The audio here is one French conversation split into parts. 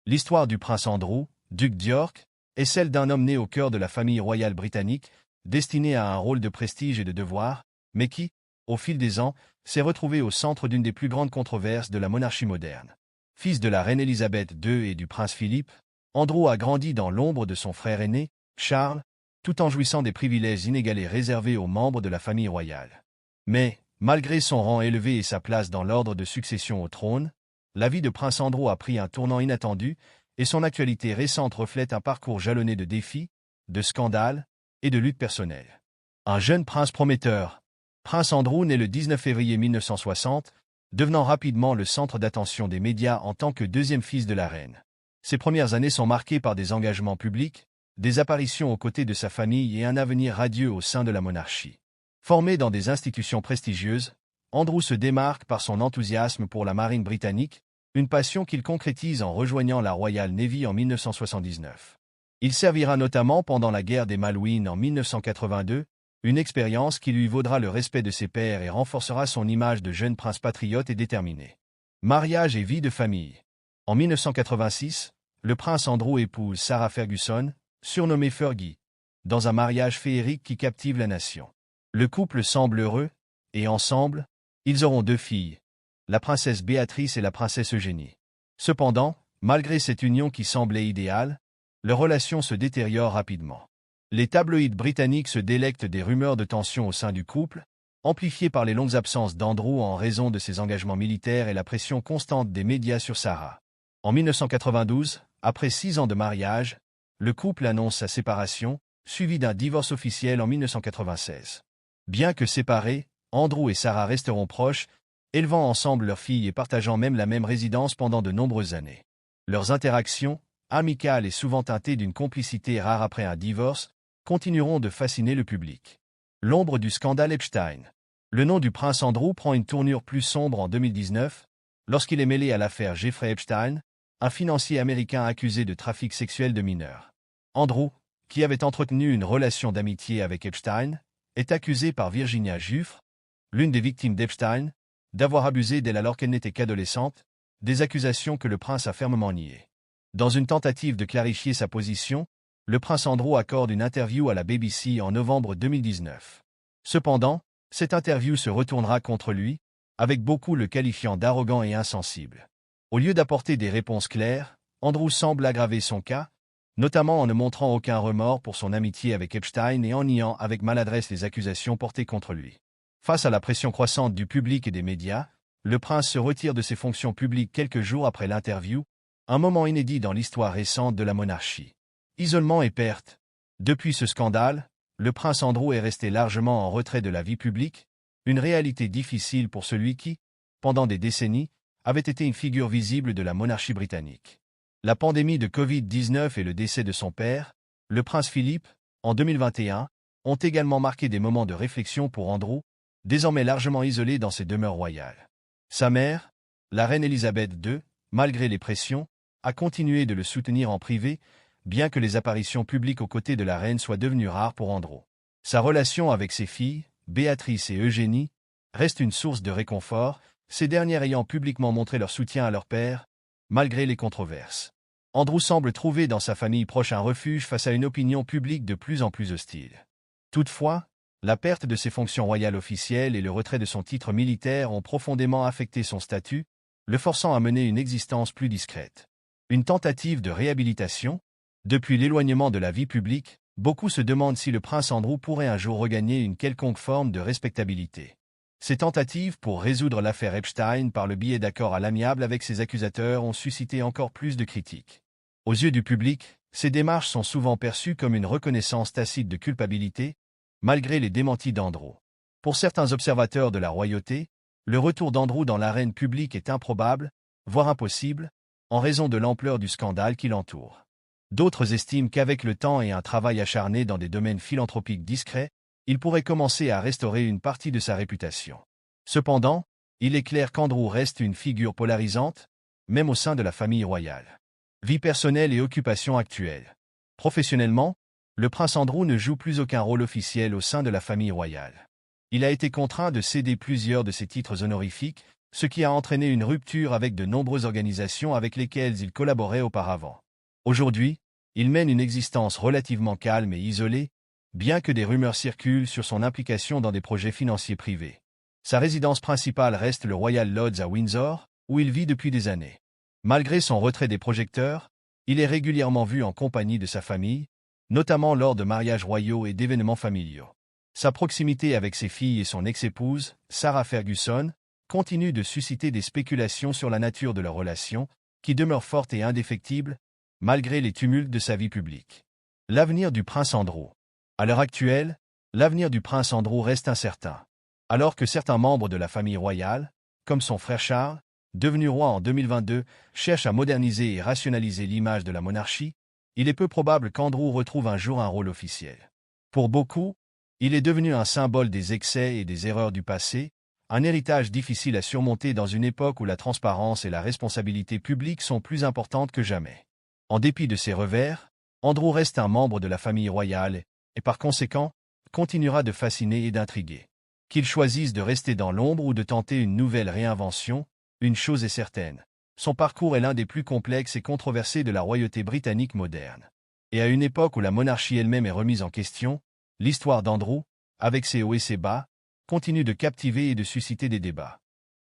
L'histoire du prince Andrew, duc d'York, est celle d'un homme né au cœur de la famille royale britannique, destiné à un rôle de prestige et de devoir, mais qui, au fil des ans, s'est retrouvé au centre d'une des plus grandes controverses de la monarchie moderne. Fils de la reine Élisabeth II et du prince Philippe, Andrew a grandi dans l'ombre de son frère aîné, Charles, tout en jouissant des privilèges inégalés réservés aux membres de la famille royale. Mais, malgré son rang élevé et sa place dans l'ordre de succession au trône, la vie de prince Andrew a pris un tournant inattendu, et son actualité récente reflète un parcours jalonné de défis, de scandales et de luttes personnelles. Un jeune prince prometteur, Prince Andrew naît le 19 février 1960, devenant rapidement le centre d'attention des médias en tant que deuxième fils de la reine. Ses premières années sont marquées par des engagements publics, des apparitions aux côtés de sa famille et un avenir radieux au sein de la monarchie. Formé dans des institutions prestigieuses, Andrew se démarque par son enthousiasme pour la marine britannique, une passion qu'il concrétise en rejoignant la Royal Navy en 1979. Il servira notamment pendant la guerre des Malouines en 1982, une expérience qui lui vaudra le respect de ses pairs et renforcera son image de jeune prince patriote et déterminé. Mariage et vie de famille. En 1986, le prince Andrew épouse Sarah Ferguson, surnommée Fergie, dans un mariage féerique qui captive la nation. Le couple semble heureux, et ensemble, ils auront 2 filles, la princesse Béatrice et la princesse Eugénie. Cependant, malgré cette union qui semblait idéale, leur relation se détériore rapidement. Les tabloïds britanniques se délectent des rumeurs de tension au sein du couple, amplifiées par les longues absences d'Andrew en raison de ses engagements militaires et la pression constante des médias sur Sarah. En 1992, après 6 ans de mariage, le couple annonce sa séparation, suivi d'un divorce officiel en 1996. Bien que séparés, Andrew et Sarah resteront proches, élevant ensemble leurs filles et partageant même la même résidence pendant de nombreuses années. Leurs interactions, amicales et souvent teintées d'une complicité rare après un divorce, continueront de fasciner le public. L'ombre du scandale Epstein. Le nom du prince Andrew prend une tournure plus sombre en 2019, lorsqu'il est mêlé à l'affaire Jeffrey Epstein, un financier américain accusé de trafic sexuel de mineurs. Andrew, qui avait entretenu une relation d'amitié avec Epstein, est accusé par Virginia Giuffre, l'une des victimes d'Epstein, d'avoir abusé d'elle alors qu'elle n'était qu'adolescente, des accusations que le prince a fermement niées. Dans une tentative de clarifier sa position, le prince Andrew accorde une interview à la BBC en novembre 2019. Cependant, cette interview se retournera contre lui, avec beaucoup le qualifiant d'arrogant et insensible. Au lieu d'apporter des réponses claires, Andrew semble aggraver son cas, notamment en ne montrant aucun remords pour son amitié avec Epstein et en niant avec maladresse les accusations portées contre lui. Face à la pression croissante du public et des médias, le prince se retire de ses fonctions publiques quelques jours après l'interview, un moment inédit dans l'histoire récente de la monarchie. Isolement et perte. Depuis ce scandale, le prince Andrew est resté largement en retrait de la vie publique, une réalité difficile pour celui qui, pendant des décennies, avait été une figure visible de la monarchie britannique. La pandémie de Covid-19 et le décès de son père, le prince Philippe, en 2021, ont également marqué des moments de réflexion pour Andrew, désormais largement isolé dans ses demeures royales. Sa mère, la reine Élisabeth II, malgré les pressions, a continué de le soutenir en privé, bien que les apparitions publiques aux côtés de la reine soient devenues rares pour Andrew. Sa relation avec ses filles, Béatrice et Eugénie, reste une source de réconfort, ces dernières ayant publiquement montré leur soutien à leur père, malgré les controverses. Andrew semble trouver dans sa famille proche un refuge face à une opinion publique de plus en plus hostile. Toutefois, la perte de ses fonctions royales officielles et le retrait de son titre militaire ont profondément affecté son statut, le forçant à mener une existence plus discrète. Une tentative de réhabilitation. Depuis l'éloignement de la vie publique, beaucoup se demandent si le prince Andrew pourrait un jour regagner une quelconque forme de respectabilité. Ces tentatives pour résoudre l'affaire Epstein par le biais d'accords à l'amiable avec ses accusateurs ont suscité encore plus de critiques. Aux yeux du public, ces démarches sont souvent perçues comme une reconnaissance tacite de culpabilité, malgré les démentis d'Andrew. Pour certains observateurs de la royauté, le retour d'Andrew dans l'arène publique est improbable, voire impossible, en raison de l'ampleur du scandale qui l'entoure. D'autres estiment qu'avec le temps et un travail acharné dans des domaines philanthropiques discrets, il pourrait commencer à restaurer une partie de sa réputation. Cependant, il est clair qu'Andrew reste une figure polarisante, même au sein de la famille royale. Vie personnelle et occupation actuelle. Professionnellement, le prince Andrew ne joue plus aucun rôle officiel au sein de la famille royale. Il a été contraint de céder plusieurs de ses titres honorifiques, ce qui a entraîné une rupture avec de nombreuses organisations avec lesquelles il collaborait auparavant. Aujourd'hui, il mène une existence relativement calme et isolée, bien que des rumeurs circulent sur son implication dans des projets financiers privés. Sa résidence principale reste le Royal Lodge à Windsor, où il vit depuis des années. Malgré son retrait des projecteurs, il est régulièrement vu en compagnie de sa famille, notamment lors de mariages royaux et d'événements familiaux. Sa proximité avec ses filles et son ex-épouse, Sarah Ferguson, continue de susciter des spéculations sur la nature de leur relation, qui demeure forte et indéfectible, malgré les tumultes de sa vie publique. L'avenir du prince Andrew. À l'heure actuelle, l'avenir du prince Andrew reste incertain. Alors que certains membres de la famille royale, comme son frère Charles, devenu roi en 2022, cherchent à moderniser et rationaliser l'image de la monarchie, il est peu probable qu'Andrew retrouve un jour un rôle officiel. Pour beaucoup, il est devenu un symbole des excès et des erreurs du passé, un héritage difficile à surmonter dans une époque où la transparence et la responsabilité publique sont plus importantes que jamais. En dépit de ses revers, Andrew reste un membre de la famille royale et par conséquent, continuera de fasciner et d'intriguer. Qu'il choisisse de rester dans l'ombre ou de tenter une nouvelle réinvention, une chose est certaine. Son parcours est l'un des plus complexes et controversés de la royauté britannique moderne. Et à une époque où la monarchie elle-même est remise en question, l'histoire d'Andrew, avec ses hauts et ses bas, continue de captiver et de susciter des débats.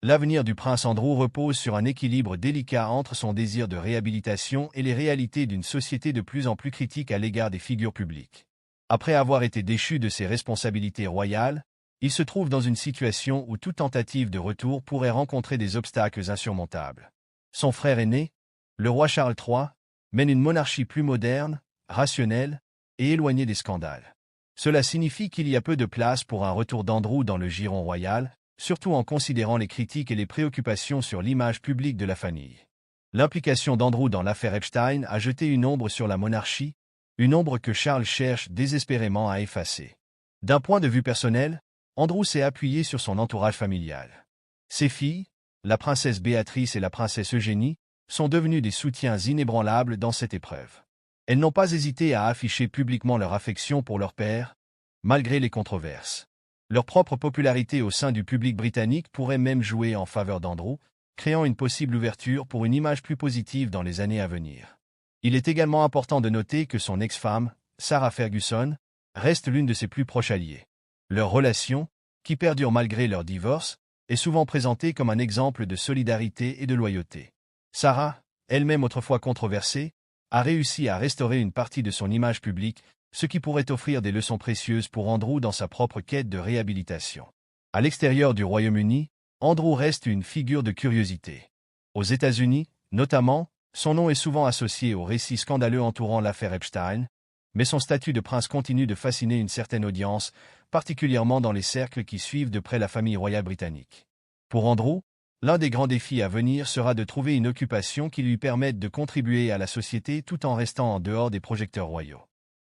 L'avenir du prince Andrew repose sur un équilibre délicat entre son désir de réhabilitation et les réalités d'une société de plus en plus critique à l'égard des figures publiques. Après avoir été déchu de ses responsabilités royales, il se trouve dans une situation où toute tentative de retour pourrait rencontrer des obstacles insurmontables. Son frère aîné, le roi Charles III, mène une monarchie plus moderne, rationnelle et éloignée des scandales. Cela signifie qu'il y a peu de place pour un retour d'Andrew dans le giron royal, surtout en considérant les critiques et les préoccupations sur l'image publique de la famille. L'implication d'Andrew dans l'affaire Epstein a jeté une ombre sur la monarchie, une ombre que Charles cherche désespérément à effacer. D'un point de vue personnel, Andrew s'est appuyé sur son entourage familial. Ses filles, la princesse Béatrice et la princesse Eugénie, sont devenues des soutiens inébranlables dans cette épreuve. Elles n'ont pas hésité à afficher publiquement leur affection pour leur père, malgré les controverses. Leur propre popularité au sein du public britannique pourrait même jouer en faveur d'Andrew, créant une possible ouverture pour une image plus positive dans les années à venir. Il est également important de noter que son ex-femme, Sarah Ferguson, reste l'une de ses plus proches alliées. Leur relation, qui perdure malgré leur divorce, est souvent présentée comme un exemple de solidarité et de loyauté. Sarah, elle-même autrefois controversée, a réussi à restaurer une partie de son image publique, ce qui pourrait offrir des leçons précieuses pour Andrew dans sa propre quête de réhabilitation. À l'extérieur du Royaume-Uni, Andrew reste une figure de curiosité. Aux États-Unis, notamment, son nom est souvent associé aux récits scandaleux entourant l'affaire Epstein, mais son statut de prince continue de fasciner une certaine audience, particulièrement dans les cercles qui suivent de près la famille royale britannique. Pour Andrew, l'un des grands défis à venir sera de trouver une occupation qui lui permette de contribuer à la société tout en restant en dehors des projecteurs royaux.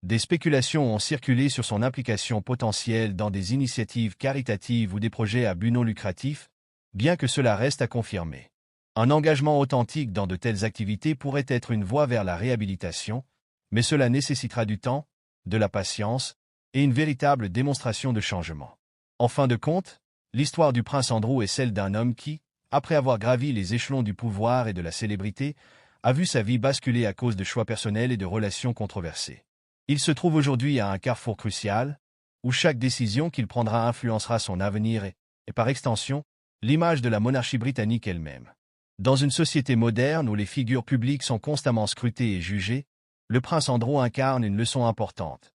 Des spéculations ont circulé sur son implication potentielle dans des initiatives caritatives ou des projets à but non lucratif, bien que cela reste à confirmer. Un engagement authentique dans de telles activités pourrait être une voie vers la réhabilitation, mais cela nécessitera du temps, de la patience et une véritable démonstration de changement. En fin de compte, l'histoire du prince Andrew est celle d'un homme qui, après avoir gravi les échelons du pouvoir et de la célébrité, a vu sa vie basculer à cause de choix personnels et de relations controversées. Il se trouve aujourd'hui à un carrefour crucial, où chaque décision qu'il prendra influencera son avenir et, par extension, l'image de la monarchie britannique elle-même. Dans une société moderne où les figures publiques sont constamment scrutées et jugées, le prince Andrew incarne une leçon importante.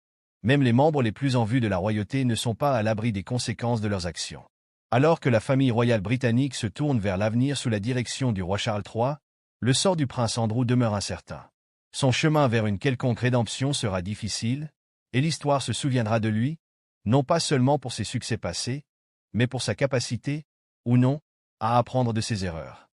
Même les membres les plus en vue de la royauté ne sont pas à l'abri des conséquences de leurs actions. Alors que la famille royale britannique se tourne vers l'avenir sous la direction du roi Charles III, le sort du prince Andrew demeure incertain. Son chemin vers une quelconque rédemption sera difficile, et l'histoire se souviendra de lui, non pas seulement pour ses succès passés, mais pour sa capacité, ou non, à apprendre de ses erreurs.